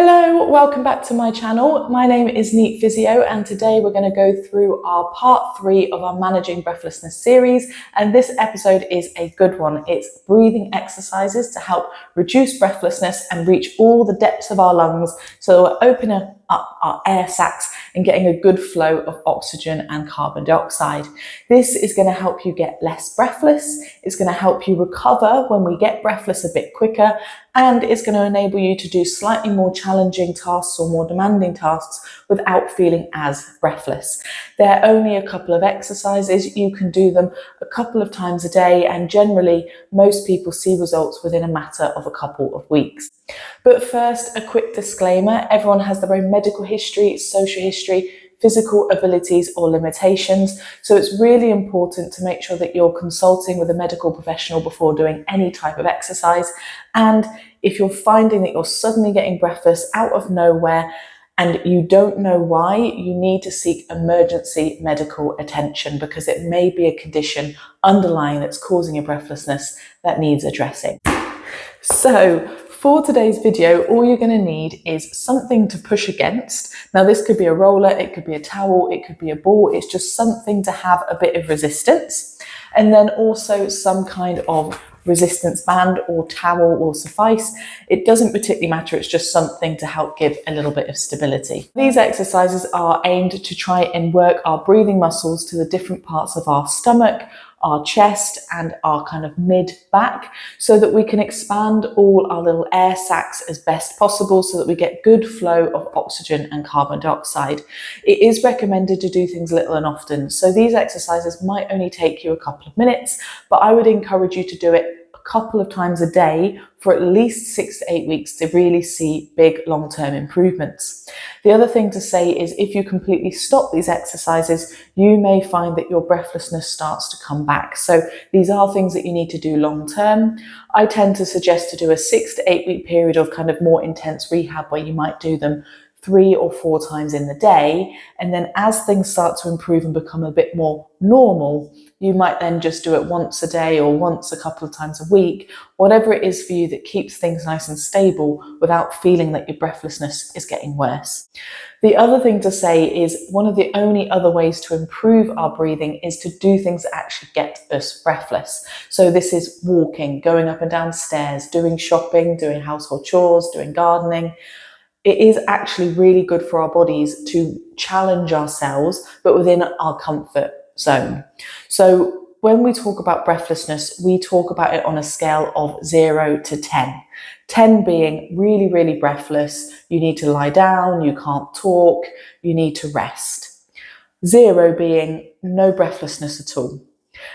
Hello, welcome back to my channel. My name is Neat Physio and today we're going to go through our part 3 of our Managing Breathlessness series, and this episode is a good one. It's breathing exercises to help reduce breathlessness and reach all the depths of our lungs so we're opening up our air sacs and getting a good flow of oxygen and carbon dioxide. This is going to help you get less breathless, it's going to help you recover when we get breathless a bit quicker, and it's going to enable you to do slightly more challenging tasks or more demanding tasks without feeling as breathless. They're only a couple of exercises. You can do them a couple of times a day, and generally most people see results within a matter of a couple of weeks. But first, a quick disclaimer: everyone has their own medical history, social history, physical abilities or limitations, so it's really important to make sure that you're consulting with a medical professional before doing any type of exercise. And if you're finding that you're suddenly getting breathless out of nowhere and you don't know why, you need to seek emergency medical attention, because it may be a condition underlying that's causing your breathlessness that needs addressing. So for today's video, all you're going to need is something to push against. Now this could be a roller, it could be a towel, it could be a ball. It's just something to have a bit of resistance. And then also some kind of resistance band or towel will suffice. It doesn't particularly matter, it's just something to help give a little bit of stability. These exercises are aimed to try and work our breathing muscles to the different parts of our stomach, our chest and our kind of mid-back, so that we can expand all our little air sacs as best possible so that we get good flow of oxygen and carbon dioxide. It is recommended to do things little and often, so these exercises might only take you a couple of minutes, but I would encourage you to do it a couple of times a day for at least 6 to 8 weeks to really see big long-term improvements. The other thing to say is if you completely stop these exercises, you may find that your breathlessness starts to come back. So these are things that you need to do long-term. I tend to suggest to do a 6 to 8 week period of kind of more intense rehab where you might do them 3 or 4 times in the day. And then as things start to improve and become a bit more normal, you might then just do it once a day or once a couple of times a week, whatever it is for you that keeps things nice and stable without feeling that your breathlessness is getting worse. The other thing to say is one of the only other ways to improve our breathing is to do things that actually get us breathless. So this is walking, going up and down stairs, doing shopping, doing household chores, doing gardening. It is actually really good for our bodies to challenge ourselves, but within our comfort zone. So when we talk about breathlessness, we talk about it on a scale of 0 to 10. 10 being really, really breathless. You need to lie down, you can't talk, you need to rest. 0 being no breathlessness at all.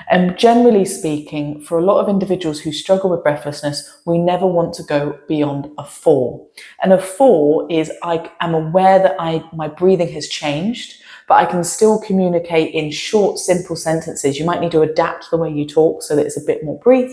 And generally speaking, for a lot of individuals who struggle with breathlessness, we never want to go beyond a 4. And a 4 is I am aware that my breathing has changed, but I can still communicate in short, simple sentences. You might need to adapt the way you talk so that it's a bit more brief.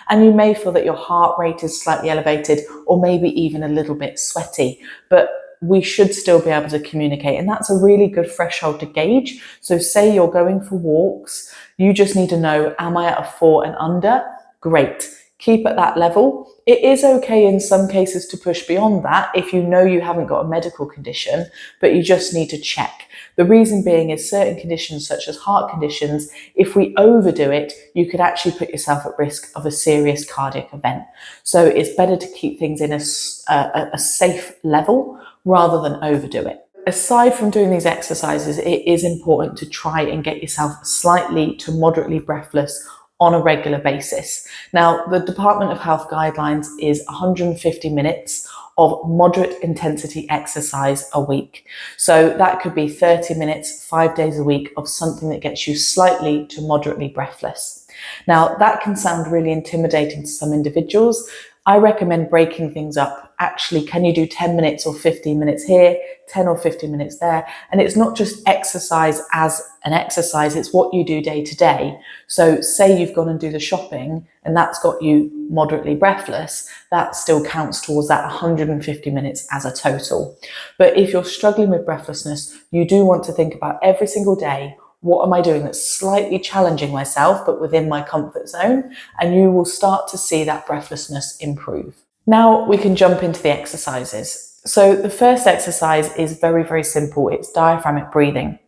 And you may feel that your heart rate is slightly elevated or maybe even a little bit sweaty, but we should still be able to communicate. And that's a really good threshold to gauge. So say you're going for walks, you just need to know, am I at a 4 and under? Great. Keep at that level. It is okay in some cases to push beyond that if you know you haven't got a medical condition, but you just need to check. The reason being is certain conditions such as heart conditions, if we overdo it, you could actually put yourself at risk of a serious cardiac event. So it's better to keep things in a safe level rather than overdo it. Aside from doing these exercises, it is important to try and get yourself slightly to moderately breathless on a regular basis. Now, the Department of Health guidelines is 150 minutes of moderate intensity exercise a week. So that could be 30 minutes, 5 days a week of something that gets you slightly to moderately breathless. Now, that can sound really intimidating to some individuals. I recommend breaking things up. Actually, can you do 10 minutes or 15 minutes here, 10 or 15 minutes there? And it's not just exercise as an exercise, it's what you do day to day. So say you've gone and do the shopping and that's got you moderately breathless, that still counts towards that 150 minutes as a total. But if you're struggling with breathlessness, you do want to think about every single day, what am I doing that's slightly challenging myself, but within my comfort zone? And you will start to see that breathlessness improve. Now we can jump into the exercises. So the first exercise is very, very simple. It's diaphragmatic breathing.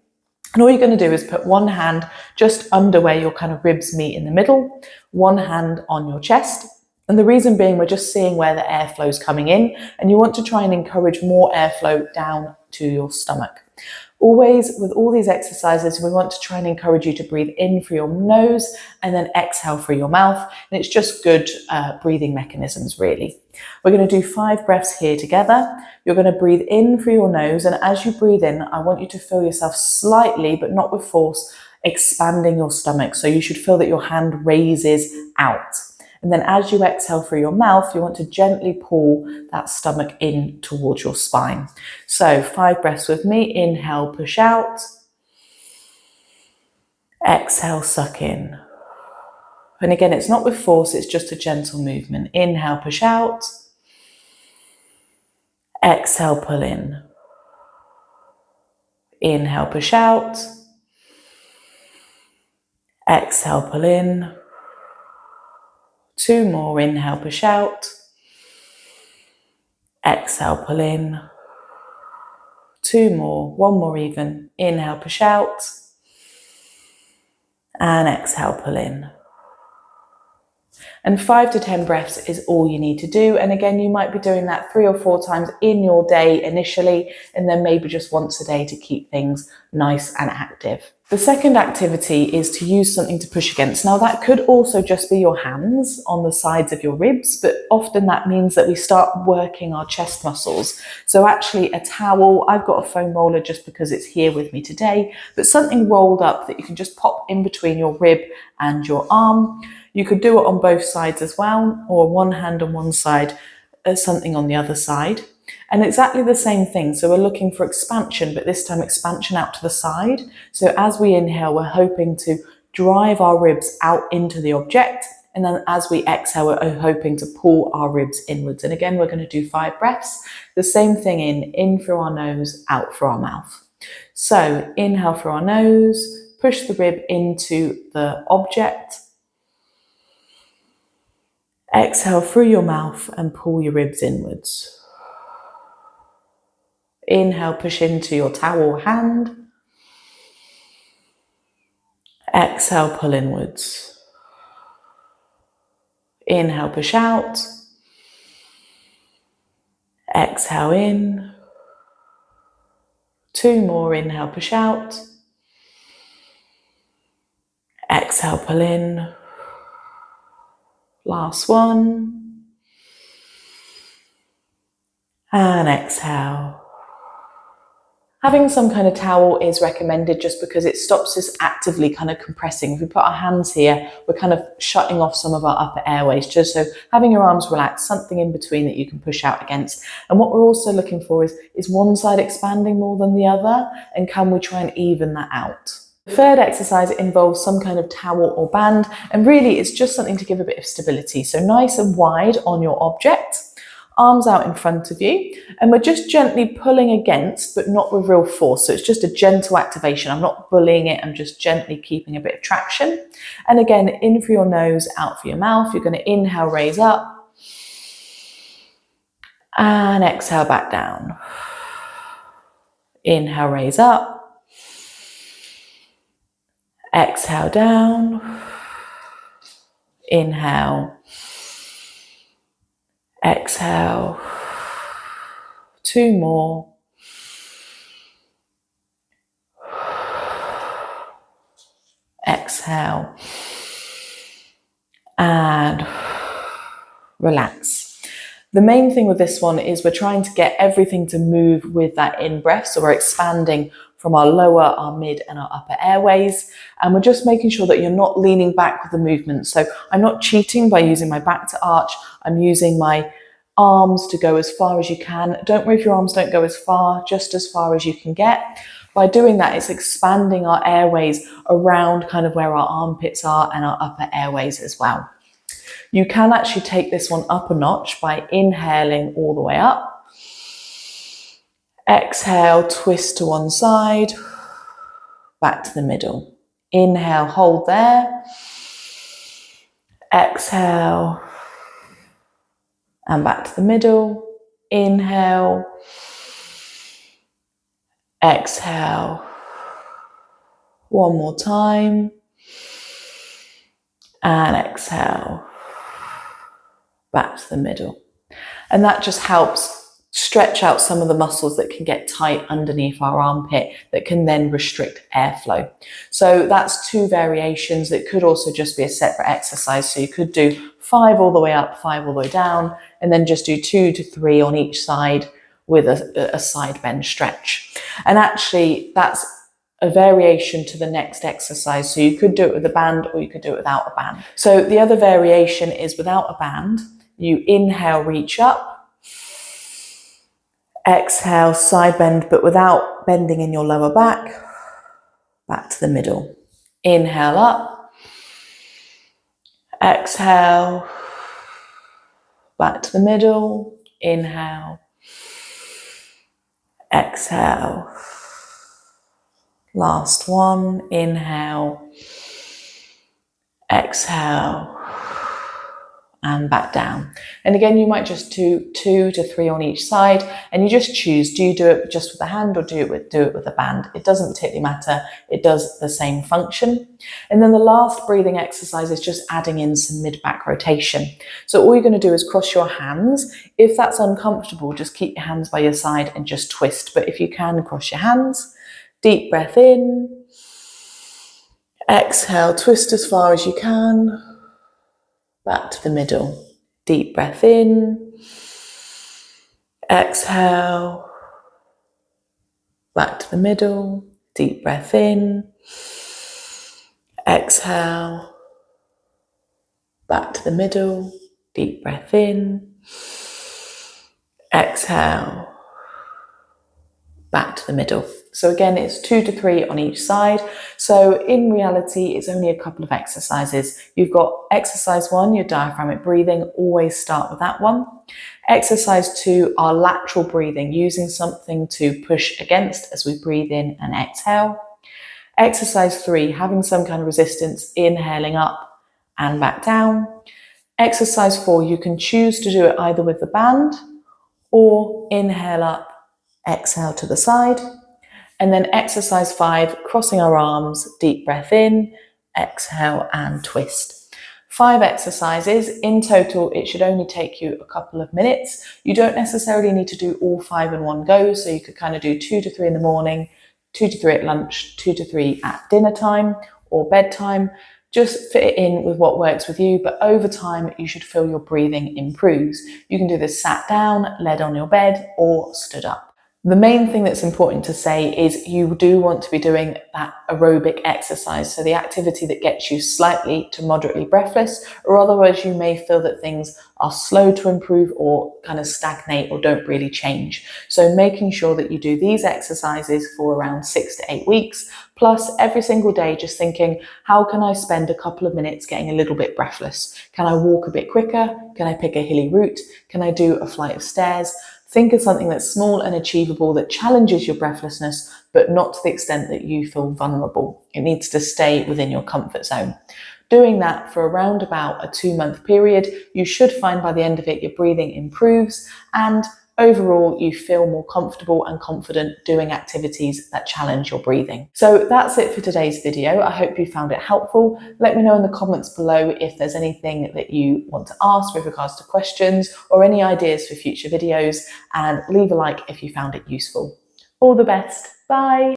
And all you're going to do is put one hand just under where your kind of ribs meet in the middle, one hand on your chest. And the reason being, we're just seeing where the airflow is coming in, and you want to try and encourage more airflow down to your stomach. Always, with all these exercises, we want to try and encourage you to breathe in through your nose and then exhale through your mouth. And it's just good breathing mechanisms, really. We're going to do 5 breaths here together. You're going to breathe in through your nose. And as you breathe in, I want you to feel yourself slightly, but not with force, expanding your stomach. So you should feel that your hand raises out. And then as you exhale through your mouth, you want to gently pull that stomach in towards your spine. So 5 breaths with me. Inhale, push out. Exhale, suck in. And again, it's not with force, it's just a gentle movement. Inhale, push out. Exhale, pull in. Inhale, push out. Exhale, pull in. 2 more. Inhale, push out. Exhale, pull in. 2 more. 1 more even. Inhale, push out. And exhale, pull in. And 5 to 10 breaths is all you need to do. And again, you might be doing that 3 or 4 times in your day initially, and then maybe just once a day to keep things nice and active. The second activity is to use something to push against. Now that could also just be your hands on the sides of your ribs, but often that means that we start working our chest muscles. So actually a towel, I've got a foam roller just because it's here with me today, but something rolled up that you can just pop in between your rib and your arm. You could do it on both sides as well, or one hand on one side, something on the other side. And exactly the same thing. So we're looking for expansion, but this time expansion out to the side. So as we inhale, we're hoping to drive our ribs out into the object. And then as we exhale, we're hoping to pull our ribs inwards. And again, we're going to do 5 breaths. The same thing in through our nose, out through our mouth. So inhale through our nose, push the rib into the object. Exhale through your mouth and pull your ribs inwards. Inhale, push into your towel hand. Exhale, pull inwards. Inhale, push out. Exhale in. 2 more. Inhale, push out. Exhale, pull in. Last one. And exhale. Having some kind of towel is recommended just because it stops us actively kind of compressing. If we put our hands here, we're kind of shutting off some of our upper airways. Just so having your arms relaxed, something in between that you can push out against. And what we're also looking for is one side expanding more than the other, and can we try and even that out? The third exercise involves some kind of towel or band, and really it's just something to give a bit of stability. So nice and wide on your object. Arms out in front of you, and we're just gently pulling against, but not with real force. So it's just a gentle activation. I'm not bullying it, I'm just gently keeping a bit of traction. And again, in through your nose, out through your mouth. You're going to inhale, raise up, and exhale back down. Inhale, raise up, exhale down, inhale, exhale, 2 more, exhale, and relax. The main thing with this one is we're trying to get everything to move with that in-breath, so we're expanding from our lower, our mid and our upper airways, and we're just making sure that you're not leaning back with the movement. So I'm not cheating by using my back to arch, I'm using my arms to go as far as you can. Don't worry if your arms don't go as far, just as far as you can get. By doing that, it's expanding our airways around kind of where our armpits are and our upper airways as well. You can actually take this one up a notch by inhaling all the way up. Exhale, twist to one side, back to the middle. Inhale, hold there. Exhale, and back to the middle. Inhale. Exhale. One more time. And exhale. Back to the middle. And that just helps stretch out some of the muscles that can get tight underneath our armpit that can then restrict airflow. So that's 2 variations. It could also just be a separate exercise. So you could do 5 all the way up, 5 all the way down, and then just do 2 to 3 on each side with a side bend stretch. And actually that's a variation to the next exercise. So you could do it with a band or you could do it without a band. So the other variation is without a band. You inhale, reach up. Exhale, side bend, but without bending in your lower back. Back to the middle. Inhale up. Exhale. Back to the middle. Inhale. Exhale. Last one. Inhale. Exhale. And back down. And again, you might just do 2 to 3 on each side, and you just choose, do you do it just with a hand or do it with a band? It doesn't particularly matter. It does the same function. And then the last breathing exercise is just adding in some mid-back rotation. So all you're going to do is cross your hands. If that's uncomfortable, just keep your hands by your side and just twist. But if you can, cross your hands. Deep breath in. Exhale, twist as far as you can. Back to the middle. Deep breath in. Exhale. Back to the middle. Deep breath in. Exhale. Back to the middle. Deep breath in. Exhale. Back to the middle. So again, it's 2 to 3 on each side. So in reality, it's only a couple of exercises. You've got exercise 1, your diaphragmatic breathing. Always start with that one. Exercise 2, our lateral breathing, using something to push against as we breathe in and exhale. Exercise 3, having some kind of resistance, inhaling up and back down. Exercise 4, you can choose to do it either with the band or inhale up, exhale to the side. And then exercise 5, crossing our arms, deep breath in, exhale and twist. 5 exercises. In total, it should only take you a couple of minutes. You don't necessarily need to do all 5 in one go. So you could kind of do 2 to 3 in the morning, 2 to 3 at lunch, 2 to 3 at dinner time or bedtime. Just fit it in with what works with you, but over time, you should feel your breathing improves. You can do this sat down, laid on your bed, or stood up. The main thing that's important to say is you do want to be doing that aerobic exercise, so the activity that gets you slightly to moderately breathless, or otherwise you may feel that things are slow to improve or kind of stagnate or don't really change. So making sure that you do these exercises for around 6 to 8 weeks, plus every single day just thinking, how can I spend a couple of minutes getting a little bit breathless? Can I walk a bit quicker? Can I pick a hilly route? Can I do a flight of stairs? Think of something that's small and achievable that challenges your breathlessness, but not to the extent that you feel vulnerable. It needs to stay within your comfort zone. Doing that for around about a 2-month period, you should find by the end of it, your breathing improves and overall you feel more comfortable and confident doing activities that challenge your breathing. So that's it for today's video. I hope you found it helpful. Let me know in the comments below if there's anything that you want to ask with regards to questions or any ideas for future videos, and leave a like if you found it useful. All the best. Bye.